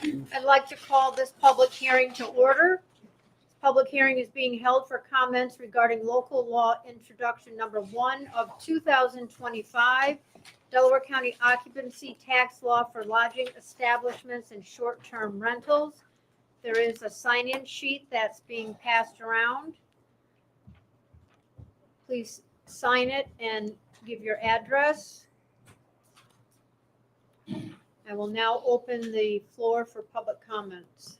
I'd like to call this public hearing to order. This public hearing is being held for comments regarding local law introduction number 1 of 2025, Delaware County occupancy tax law for lodging establishments and short-term rentals. There is a sign-in sheet that's being passed around. Please sign it and give your address. I will now open the floor for public comments.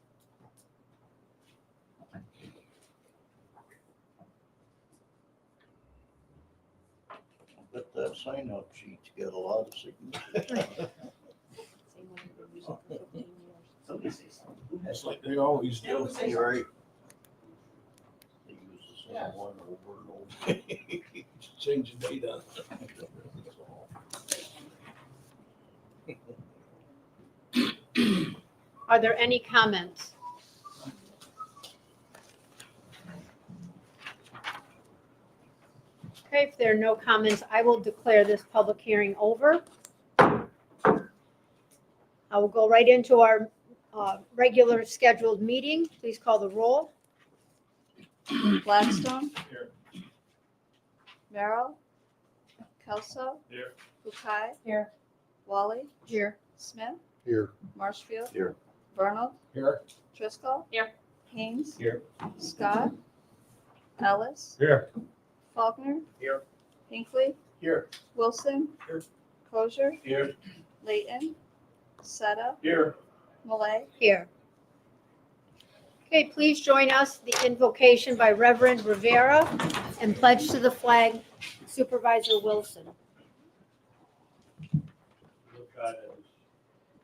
But that sign-up sheet's got a lot of signatures. That's like they always do. You're right. They use the same one over and over. Change the date on it. Are there any comments? Okay, if there are no comments, I will declare this public hearing over. I will go right into our regular scheduled meeting. Please call the roll. Gladstone. Here. Merrill. Kelso. Here. Bukai. Here. Wally. Here. Smith. Here. Marshfield. Here. Vernal. Here. Driscoll. Here. Haynes. Here. Scott. Ellis. Here. Faulkner. Here. Hinckley. Here. Wilson. Here. Crozier. Here. Layton. Seta. Here. Malay. Here. Okay, please join us, the invocation by Reverend Rivera, and pledge to the flag, Supervisor Wilson. Lord God, I just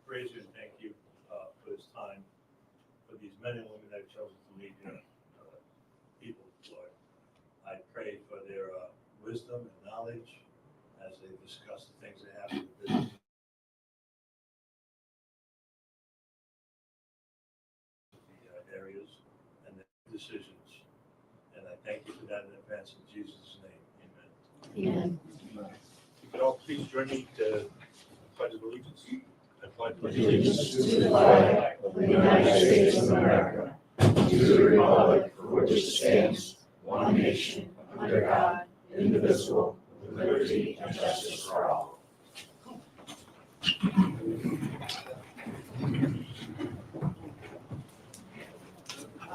praise you and thank you for this time, for these men and women that have chosen to lead your people, Lord. I pray for their wisdom and knowledge as they discuss the things they have in the business. The areas and the decisions. And I thank you for that in advance in Jesus' name. Amen. Amen. You could all please join me to pledge allegiance. I pledge Allegiance to the flag of the United States of America, and to the republic for which it stands, one nation, under God, indivisible, with liberty and justice for all.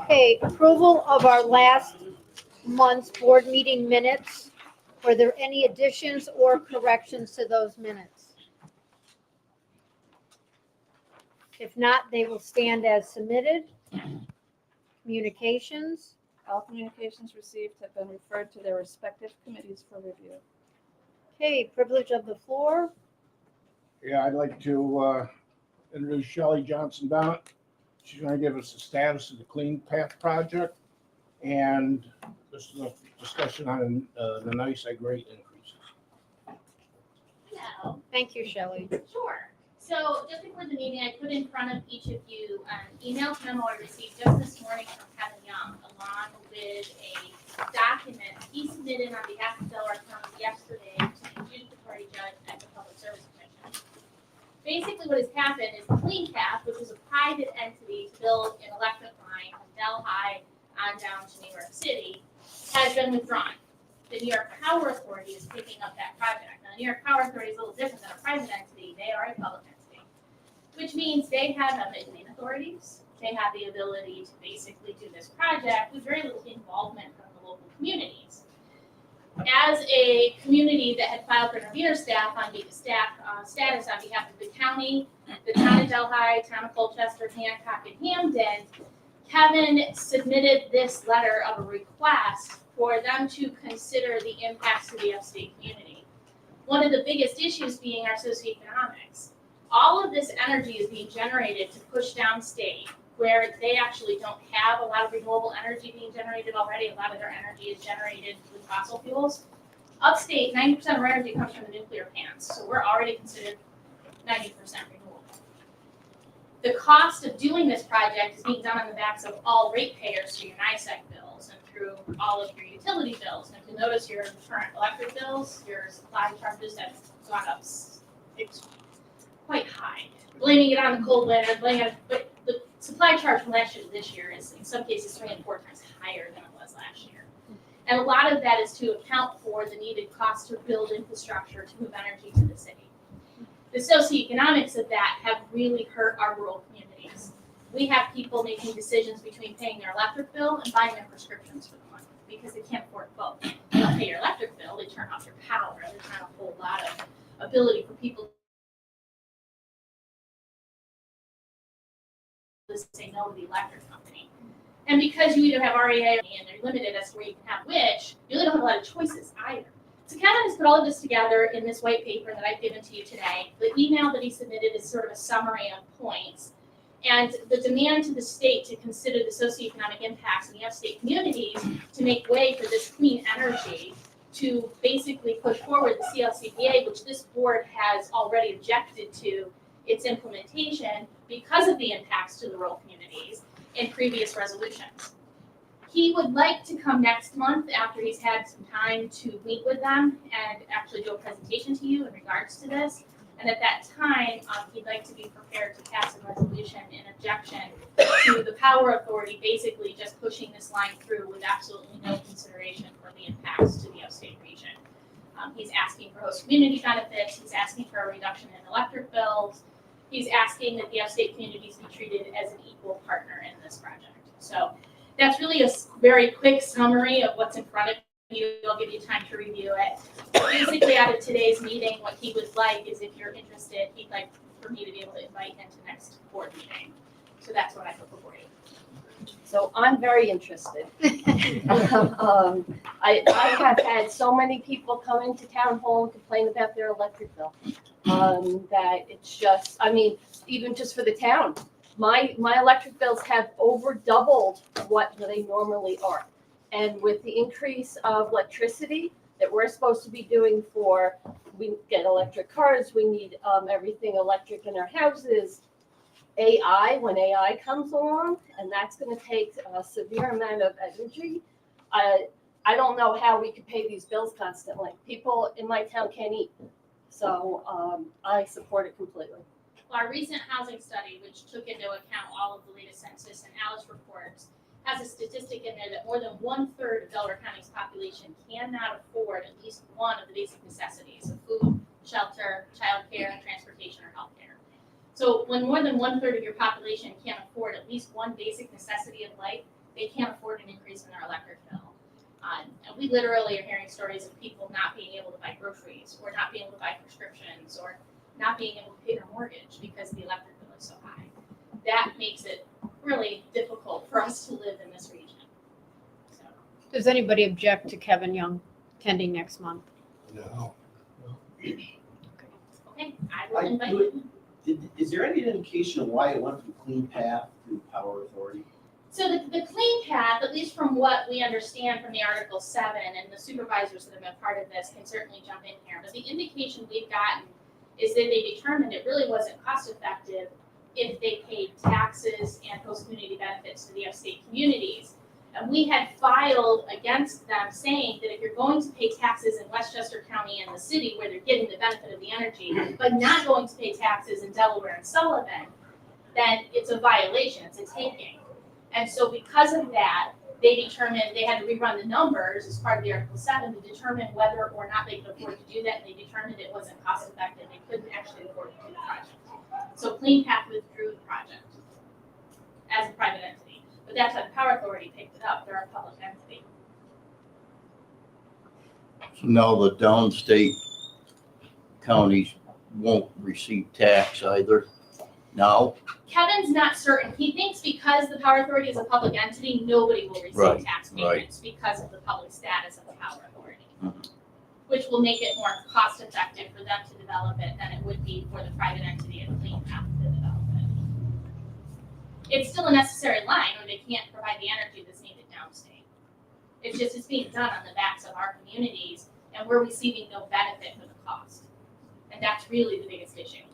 Okay, approval of our last month's board meeting minutes. Were there any additions or corrections to those minutes? If not, they will stand as submitted. Communications. All communications received have been referred to their respective committees for review. Okay, privilege of the floor. Yeah, I'd like to introduce Shelley Johnson Bennett. She's going to give us the status of the Clean Path project, and this is a discussion on the NICEAG rate increases. Hello. Thank you, Shelley. Sure. So just before the meeting, I put in front of each of you an email memo I received just this morning from Kevin Young, along with a document he submitted on behalf of Delaware County yesterday to the adjudicatory judge at the Public Service Commission. Basically, what has happened is Clean Path, which is a private entity to build an electric line from Delhi on down to New York City, has been withdrawn. The New York Power Authority is picking up that project. Now, the New York Power Authority is a little different than a private entity. They are a public entity, which means they have midlane authorities. They have the ability to basically do this project with very little involvement from the local communities. As a community that had filed for intervenor status on behalf of the county, the town of Delhi, town of Colchester, Hancock, and Hamden, Kevin submitted this letter of a request for them to consider the impacts to the upstate community. One of the biggest issues being our socioeconomics. All of this energy is being generated to push downstate, where they actually don't have a lot of renewable energy being generated already. A lot of their energy is generated with fossil fuels. Upstate, 90% of our energy comes from the nuclear plants, so we're already considered 90% renewable. The cost of doing this project is being done on the backs of all ratepayers through your NICEAG bills and through all of your utility bills. And if you notice your current electric bills, your supply charges have gone up. It's quite high. Blaming it on the cold winter, but supply charge from last year to this year is in some cases 3 and 4 times higher than it was last year. And a lot of that is to account for the needed cost to build infrastructure to move energy to the city. The socioeconomics of that have really hurt our rural communities. We have people making decisions between paying their electric bill and buying their prescriptions for the month because they can't afford both. You don't pay your electric bill, they turn off your power, there's not a whole lot of ability for people to say no to the electric company. And because you either have REA and they're limited as to where you can have which, you really don't have a lot of choices either. So Kevin has put all of this together in this white paper that I've given to you today. The email that he submitted is sort of a summary of points. And the demand to the state to consider the socioeconomic impacts in the upstate communities to make way for this clean energy, to basically push forward the CLCPA, which this board has already objected to its implementation because of the impacts to the rural communities in previous resolutions. He would like to come next month after he's had some time to meet with them and actually do a presentation to you in regards to this. And at that time, he'd like to be prepared to pass a resolution in objection to the Power Authority basically just pushing this line through with absolutely no consideration for the impacts to the upstate region. He's asking for host community benefits. He's asking for a reduction in electric bills. He's asking that the upstate communities be treated as an equal partner in this project. So that's really a very quick summary of what's in front of you. I'll give you time to review it. Basically, out of today's meeting, what he would like is, if you're interested, he'd like for me to be able to invite him to next board meeting. So that's what I put before you. So I'm very interested. I have had so many people come into town hall and complain about their electric bill. That it's just, I mean, even just for the town, my electric bills have over doubled what they normally are. And with the increase of electricity that we're supposed to be doing we get electric cars, we need everything electric in our houses. When AI comes along, and that's going to take a severe amount of energy, I don't know how we could pay these bills constantly. People in my town can't eat. So I support it completely. Well, our recent housing study, which took into account all of the latest census and Alice reports, has a statistic in there that more than 1/3 of Delaware County's population cannot afford at least one of the basic necessities of food, shelter, childcare, transportation, or healthcare. So when more than 1/3 of your population can't afford at least one basic necessity of life, they can't afford an increase in their electric bill. And we literally are hearing stories of people not being able to buy groceries, or not being able to buy prescriptions, or not being able to pay their mortgage because the electric bill is so high. That makes it really difficult for us to live in this region. So, Does anybody object to Kevin Young attending next month? No. okay, I will invite you. Is there any indication of why it went from Clean Path to Power Authority? So the clean path, at least from what we understand from the Article 7, and the supervisors that have been part of this can certainly jump in here, but the indication we've gotten is that they determined it really wasn't cost effective if they paid taxes and host community benefits to the upstate communities. And we had filed against them saying that if you're going to pay taxes in Westchester County and the city where they're getting the benefit of the energy, but not going to pay taxes in Delaware and Sullivan, then it's a violation, it's a taking. And so because of that, they determined they had to rerun the numbers as part of the Article 7 to determine whether or not they could afford to do that. And they determined it wasn't cost effective. They couldn't actually afford to do the project. So Clean Path withdrew the project as a private entity. But that's how the Power Authority picked it up. They're a public entity. So now the downstate counties won't receive tax either now? Kevin's not certain. He thinks because the Power Authority is a public entity, nobody will receive Right, tax payments because of the public status of the Power Authority, which will make it more cost effective for them to develop it than it would be for the private entity of Clean Path to develop it. It's still a necessary line, or they can't provide the energy that's needed downstate. It's just it's being done on the backs of our communities, and we're receiving no benefit for the cost. And that's really the biggest issue.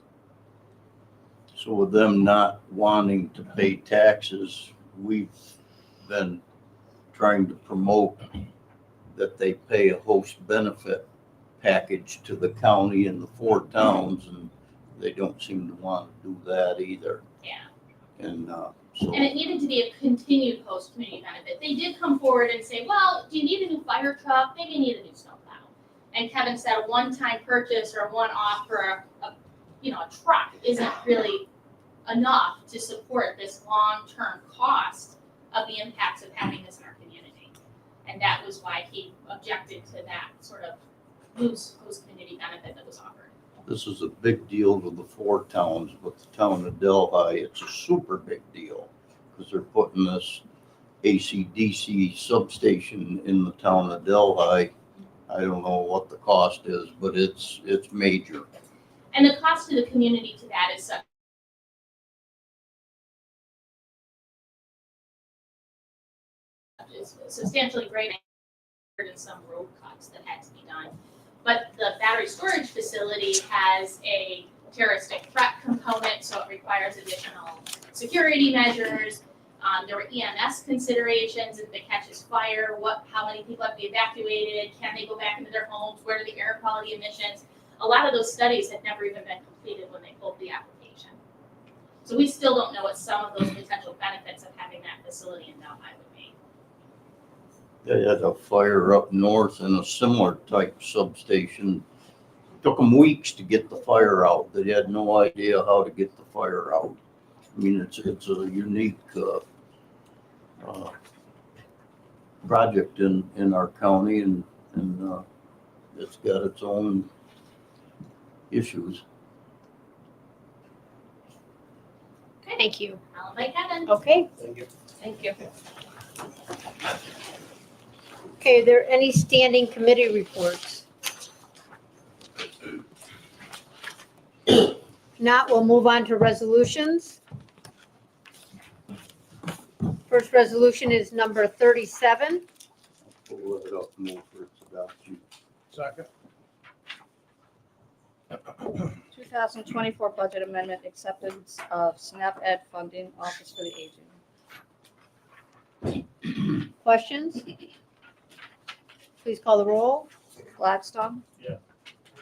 So with them not wanting to pay taxes, we've been trying to promote that they pay a host benefit package to the county and the 4 towns, and they don't seem to want to do that either. Yeah. And, And it needed to be a continued post-community benefit. They did come forward and say, well, do you need a new fire truck? Maybe you need a new snowplow. And Kevin said a one-time purchase or a one-off for a truck isn't really enough to support this long-term cost of the impacts of having this in our community. And that was why he objected to that sort of loose post-community benefit that was offered. this is a big deal to the four towns, but the town of Delhi, it's a super big deal because they're putting this AC/DC substation in the town of Delhi. I don't know what the cost is, but it's major. And the cost to the community to that is substantially greater than some road cuts that had to be done. But the battery storage facility has a terroristic threat component, so it requires additional security measures. There were EMS considerations. If it catches fire, how many people have to be evacuated? Can they go back into their homes? Where are the air quality emissions? A lot of those studies had never even been completed when they pulled the application. So we still don't know what some of those potential benefits of having that facility in Delhi would be. They had a fire up north in a similar type substation. Took them weeks to get the fire out. They had no idea how to get the fire out. I mean, it's a unique project in our county, and it's got its own issues. Okay, Thank you. I'll invite Kevin. Okay, Thank you. Thank you. okay, are there any standing committee reports? Not, we'll move on to resolutions. First resolution is number 37. Pull it up, move for its adoption. Second. 2024 budget amendment, acceptance of SNAP Ed funding, Office for the Aging. Questions? Please call the roll. Gladstone. Yes.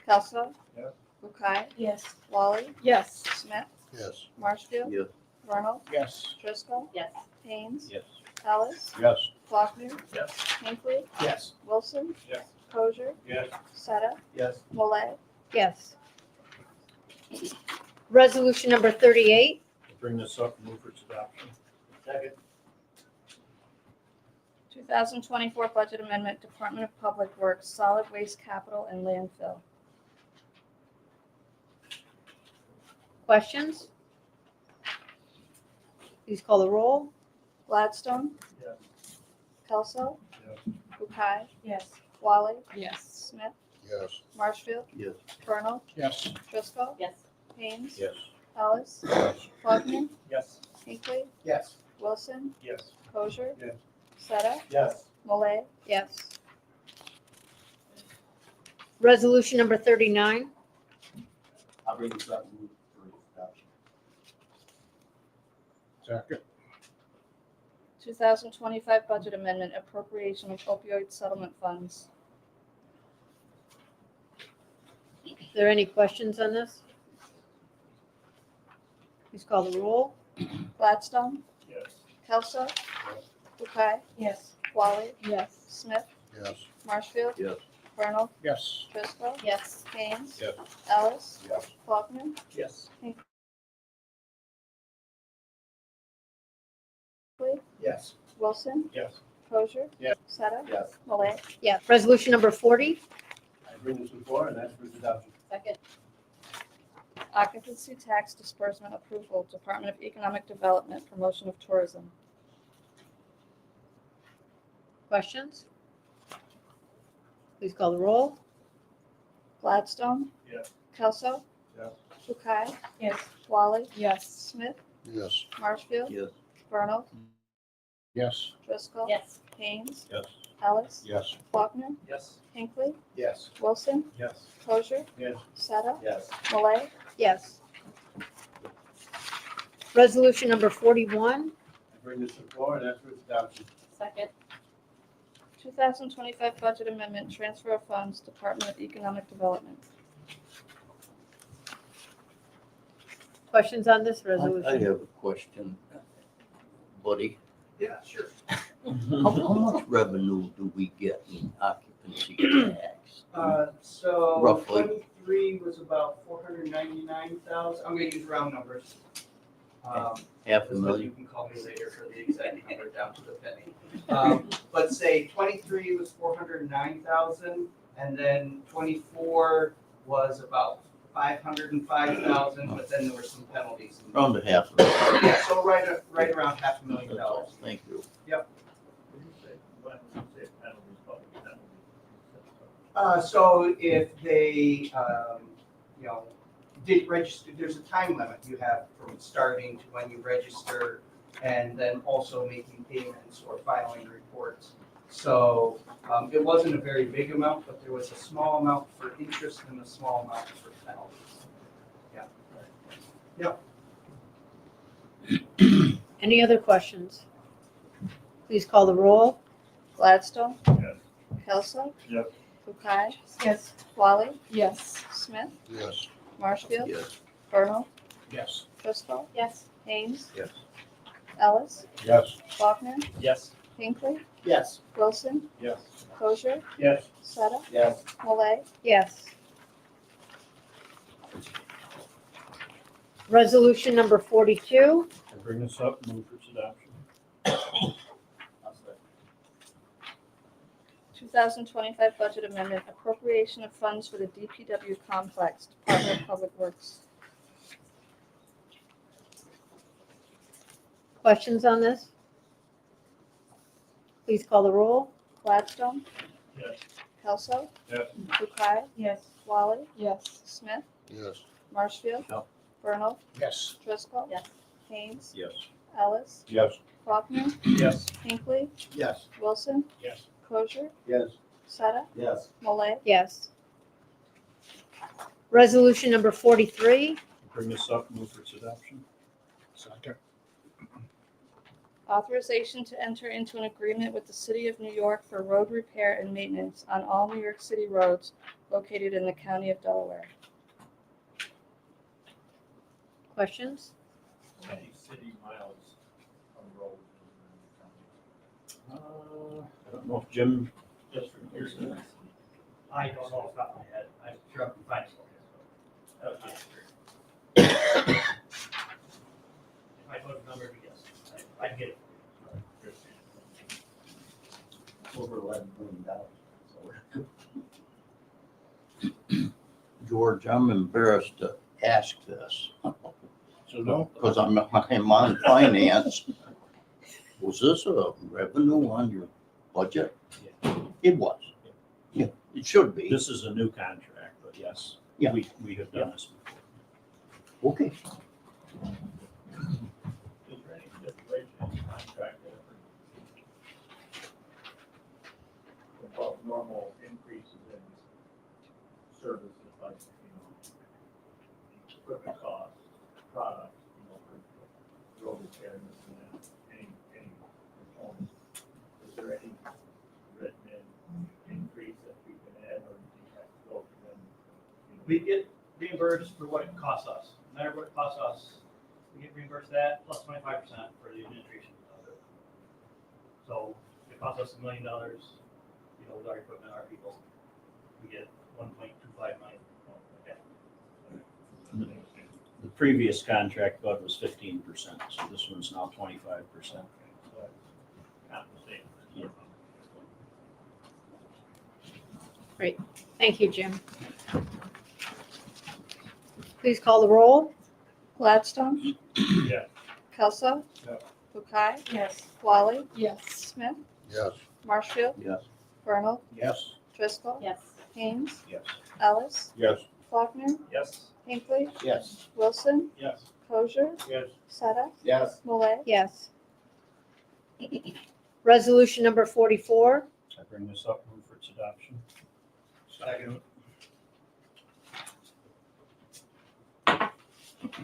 Kelso. Yes. Bukai. Yes. Wally. Yes. Smith. Yes. Marshfield. Yes. Vernal. Yes. Driscoll. Yes. Haynes. Yes. Ellis. Yes. Faulkner. Yes. Hinckley. Yes. Wilson. Yes. Kosher. Yes. Seta. Yes. Malay. Yes. Resolution number 38. Bring this up and move for its adoption. Second. 2024 budget amendment, Department of Public Works, Solid Waste Capital and Landfill. Questions? Please call the roll. Gladstone. Yes. Kelso. Yes. Bukai. Yes. Wally. Yes. Smith. Yes. Marshfield. Yes. Vernal. Yes. Driscoll. Yes. Haynes. Yes. Ellis. Faulkner. Yes. Hinckley. Yes. Wilson. Yes. Kosher. Yes. Seta. Yes. Malay. Yes. Resolution number 39. I'll bring this up and move for its adoption. Second. 2025 budget amendment, appropriation of opioid settlement funds. Are there any questions on this? Please call the roll. Gladstone. Yes. Kelso. Bukai. Yes. Wally. Yes. Smith. Yes. Marshfield. Yes. Vernal. Yes. Driscoll. Yes. Haynes. Yes. Ellis. Yes. Faulkner. Yes. Hinckley. Yes. Wilson. Yes. Kosher. Yes. Seta. Yes. Malay. Yeah, resolution number 40. I bring this before and ask for its adoption. Second. Occupancy tax disbursement approval, Department of Economic Development, promotion of tourism. Questions? Please call the roll. Gladstone. Yes. Kelso. Yes. Bukai. Yes. Wally. Yes. Smith. Yes. Marshfield. Yes. Vernal. Yes. Driscoll. Yes. Haynes. Yes. Ellis. Yes. Faulkner. Yes. Hinckley. Yes. Wilson. Yes. Kosher. Yes. Seta. Yes. Malay. Yes. Resolution number 41. I bring this before and ask for its adoption. Second. 2025 budget amendment, transfer of funds, Department of Economic Development. Questions on this I resolution? have a question, buddy. Yeah, sure. How much revenue do we get in occupancy tax? So Roughly. 23 was about 499,000. I'm gonna use round numbers. Half a Elizabeth, you million? can call me later for the exact number down to the penny. Let's say 23 was 409,000, and then 24 was about 505,000, but then there were some penalties. Around a half a million. Yeah, so right around $500,000. That's all. Thank you. So if they, did register, there's a time limit you have from starting to when you register, and then also making payments or filing reports. So it wasn't a very big amount, but there was a small amount for interest and a small amount for penalties. Any other questions? Please call the roll. Gladstone. Yes. Kelso. Yes. Kukai. Yes. Wally. Yes. Smith. Yes. Marshfield. Yes. Vernal. Yes. Driscoll. Yes. Haynes. Yes. Ellis. Yes. Faulkner. Yes. Hinckley. Yes. Wilson. Yes. Kosher. Yes. Seta. Yes. Malay. Yes. Resolution number 42. I bring this up, move for its adoption. 2025 budget amendment, appropriation of funds for the DPW complex, Department of Public Works. Questions on this? Please call the roll. Gladstone. Yes. Kelso. Yes. Kukai. Yes. Wally. Yes. Smith. Yes. Marshfield. No. Vernal. Yes. Driscoll. Yes. Haynes. Yes. Ellis. Yes. Faulkner. Yes. Hinckley. Yes. Wilson. Yes. Kosher. Yes. Seta. Yes. Malay. Yes. Resolution number 43. Bring this up, move for its adoption. Second. Authorization to enter into an agreement with the City of New York for road repair and maintenance on all New York City roads located in the County of Delaware. Questions? Any city miles on road? I don't know if Jim. Just for years. I don't know off the top of my head. I'm sure I can find something. If I put a number, yes, I can get it. Over $11 million. George, I'm embarrassed to ask this So no. because I'm on finance. Was this a revenue on your budget? It was. Yeah, it should be. This is a new contract, but yes. Yeah. We have done this before. Okay. Is there any stipulation in the contract about normal increases in services like, equipment costs, products, for road repair and this and that, any components? Is there any written in increase that we can add or do you have to go to them? We get reimbursed for what it costs us. No matter what it costs us, we get reimbursed that plus 25% for the administration of it. So if it costs us $1 million, with our equipment, our people, we get 1.25 million. The previous contract, Bud, was 15%, so this one's now 25%. Yeah. Thank you, Jim. Please call the roll. Gladstone. Yeah. Kelso. Yeah. Kukai. Yes. Wally. Yes. Smith. Yes. Marshfield. Yes. Vernal. Yes. Driscoll. Yes. Haynes. Yes. Ellis. Yes. Faulkner. Yes. Hinckley. Yes. Wilson. Yes. Kosher. Yes. Seta. Yes. Malay. Yes. Resolution number 44. I bring this up, move for its adoption. Second.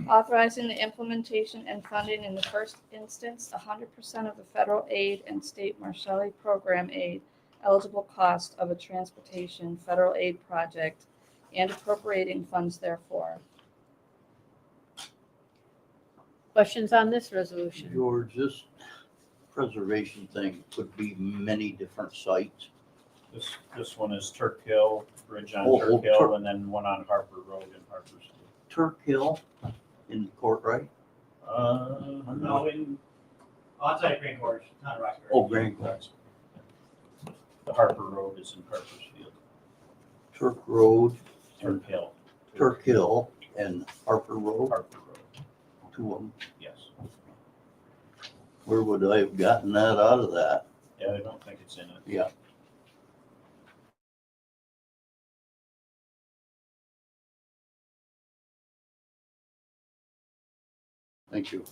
Authorizing the implementation and funding in the first instance 100% of the federal aid and state Marshalli program aid eligible cost of a transportation federal aid project and appropriating funds therefore. Questions on this resolution? George, this preservation thing could be many different sites. This one is Turk Hill, Bridge on Oh, Turk Turk- Hill, and then one on Harper Road in Harpersville. Turk Hill in court, right? No, outside Green Gorge, not Roxbury. Oh, Grand Court. The Harper Road is in Harpersville. Turk Road, Turk Hill. Turk Hill, and Harper Road, Harper Road, two of them. yes. Where would I have gotten that out of that? Yeah, I don't think it's in it. Yeah. Thank you.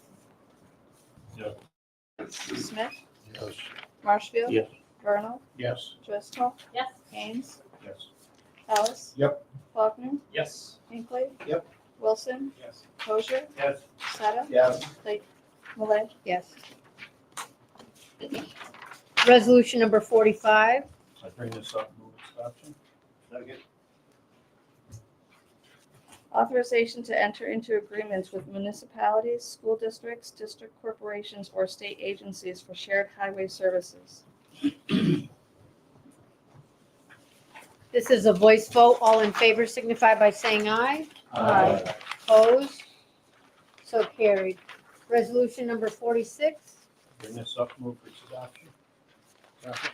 Smith, Yes. Marshfield. Yes. Vernal, Yes. Driscoll, Yes. Haynes, Yes. Ellis. Yep. Faulkner, Yes. Hinckley. Yep. Wilson, Yes. Crozier, Yes. Seta, Yes. Malay. Yes. Resolution number 45. I bring this up, move its adoption. Second. Authorization to enter into agreements with municipalities, school districts, district corporations, or state agencies for shared highway services. This is a voice vote. All in favor signify by saying aye. Aye. Opposed? So carried. Resolution number 46. Bring this up, move for its adoption. Second.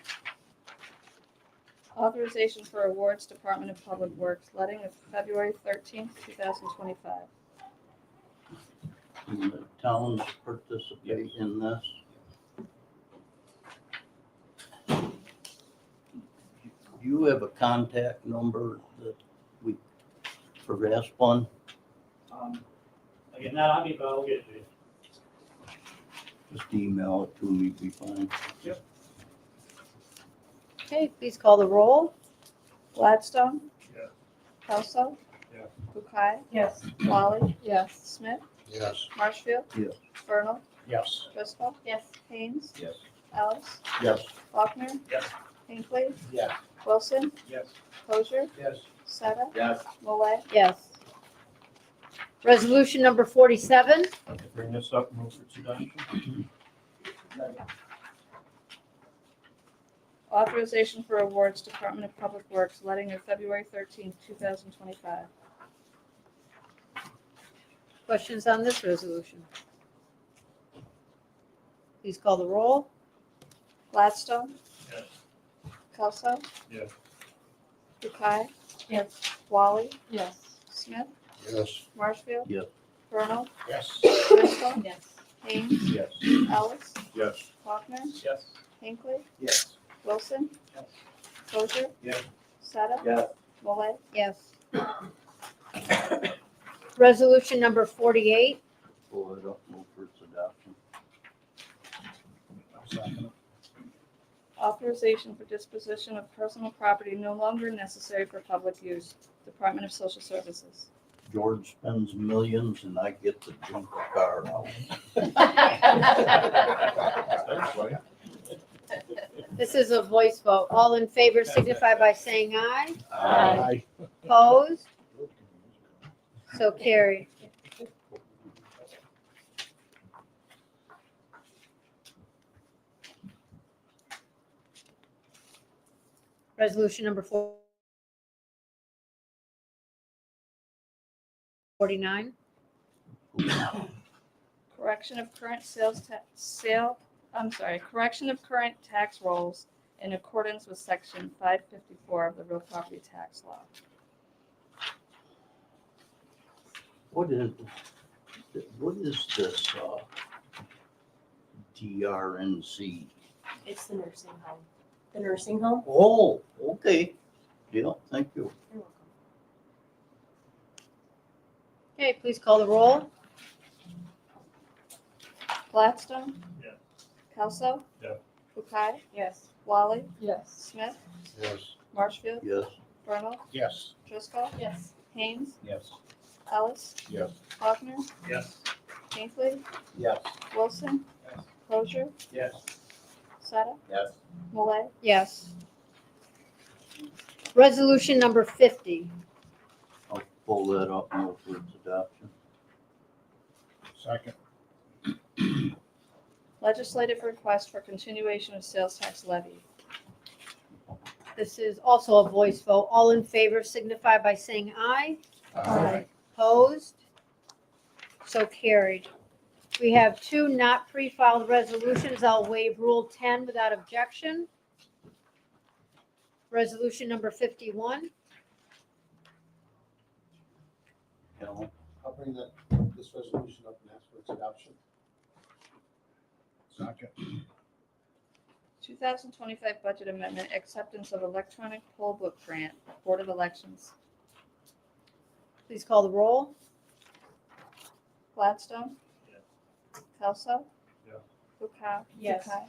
Authorization for awards, Department of Public Works, letting of February 13th, 2025. Can the towns participate in this? Do you have a contact number that we, for Raspon? Again, not on me, but I'll get it to you. Just email it to me, be fine. Okay, please call the roll. Gladstone. Yes. Kelso. Yes. Bukai. Yes. Wally. Yes. Smith. Yes. Marshfield. Yes. Vernal. Yes. Driscoll. Yes. Haynes. Yes. Ellis. Yes. Faulkner. Yes. Hinckley. Yes. Wilson. Yes. Crozier. Yes. Seta. Yes. Malay. Yes. Resolution number 47. I bring this up, move for its adoption. Authorization for awards, Department of Public Works, letting of February 13th, 2025. Questions on this resolution? Please call the roll. Gladstone. Yes. Kelso. Yes. Bukai. Yes. Wally. Yes. Smith. Yes. Marshfield. Yes. Vernal. Yes. Driscoll. Yes. Haynes. Yes. Ellis. Yes. Faulkner. Yes. Hinckley. Yes. Wilson. Yes. Crozier. Yes. Seta. Yes. Malay. Yes. Resolution number 48. Pull it up, move for its adoption. Second. Authorization for disposition of personal property no longer necessary for public use. Department of Social Services. George spends millions and I get the junk car out. This is a voice vote. All in favor signify by saying aye. Aye. Opposed? So carried. Resolution number 49. Correction of current correction of current tax rolls in accordance with section 554 of the real property tax law. What is this, DRNC? It's the nursing home. The nursing home? Oh, okay. Yeah, thank you. You're welcome. Okay, please call the roll. Gladstone. Yes. Kelso. Yes. Bukai. Yes. Wally. Yes. Smith. Yes. Marshfield. Yes. Vernal. Yes. Driscoll. Yes. Haynes. Yes. Ellis. Yes. Faulkner. Yes. Hinckley. Yes. Wilson. Yes. Crozier. Yes. Seta. Yes. Malay. Yes. Resolution number 50. I'll pull that up, move for its adoption. Second. Legislative request for continuation of sales tax levy. This is also a voice vote. All in favor signify by saying aye. Opposed? So carried. We have two not pre-filed resolutions. I'll waive Rule 10 without objection. Resolution number 51. Helen, I'll bring this resolution up and ask for its adoption. Second. 2025 budget amendment, acceptance of electronic poll book grant, Board of Elections. Please call the roll. Gladstone. Yeah. Kelso. Yeah. Bukowski. Yes. Bukai.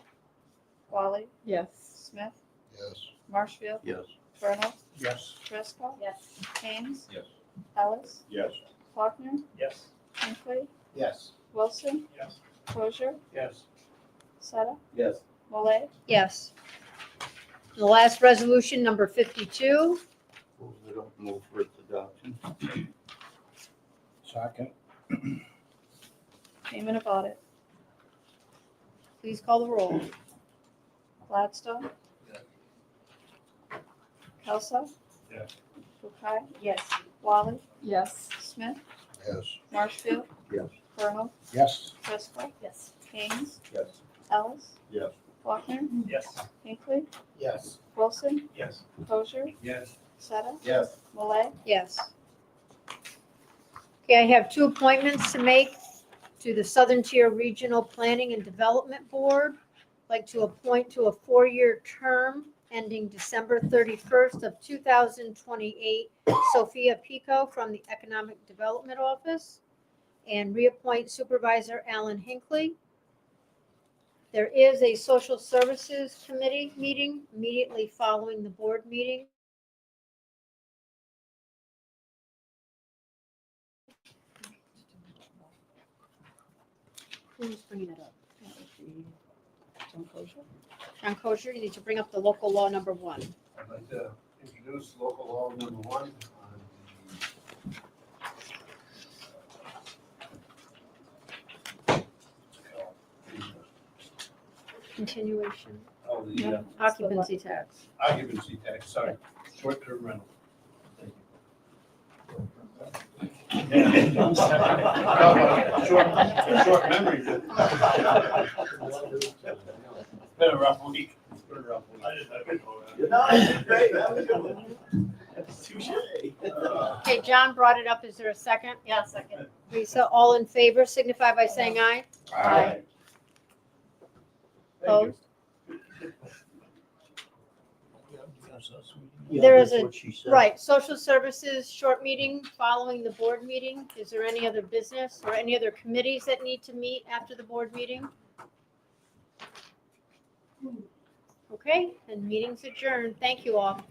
Wally. Yes. Smith. Yes. Marshfield. yes. Vernal. Yes. Driscoll. Yes. Haynes. Yes. Ellis. Yes. Faulkner. Yes. Hinckley. Yes. Wilson. Yes. Crozier. Yes. Seta. Yes. Malay. Yes. The last resolution, number 52. Move for its adoption. Second. Payment of audit. Please call the roll. Gladstone. Yeah. Kelso. Yeah. Bukai. Yes. Wally. Yes. Smith. Yes. Marshfield. Yes. Vernal. Yes. Driscoll. Yes. Haynes. Yes. Ellis. Yes. Faulkner. Yes. Hinckley. Yes. Wilson. Yes. Crozier. Yes. Seta. Yes. Malay. Yes. Okay, I have two appointments to make to the Southern Tier Regional Planning and Development Board. I'd like to appoint to a 4-year term ending December 31st of 2028, Sophia Pico from the Economic Development Office, and reappoint Supervisor Alan Hinckley. There is a Social Services Committee meeting immediately following the board meeting. Who's bringing it up? That would be John Crozier. John Kosher, you need to bring up the local law number 1. I'd like to introduce local law number 1 on Continuation, the occupancy tax. occupancy tax, sorry, short-term rental. Short memory. Been a rough week. Been a rough week. I just have to go around. No, great, that was good. Touche. Okay, John brought it up. Is there a second? Yeah, second. Lisa, all in favor signify by saying aye. Aye. Opposed? Yeah, There is that's a- what she said. Right, social services, short meeting following the board meeting. Is there any other business or any other committees that need to meet after the board meeting? Okay, then meeting's adjourned. Thank you all.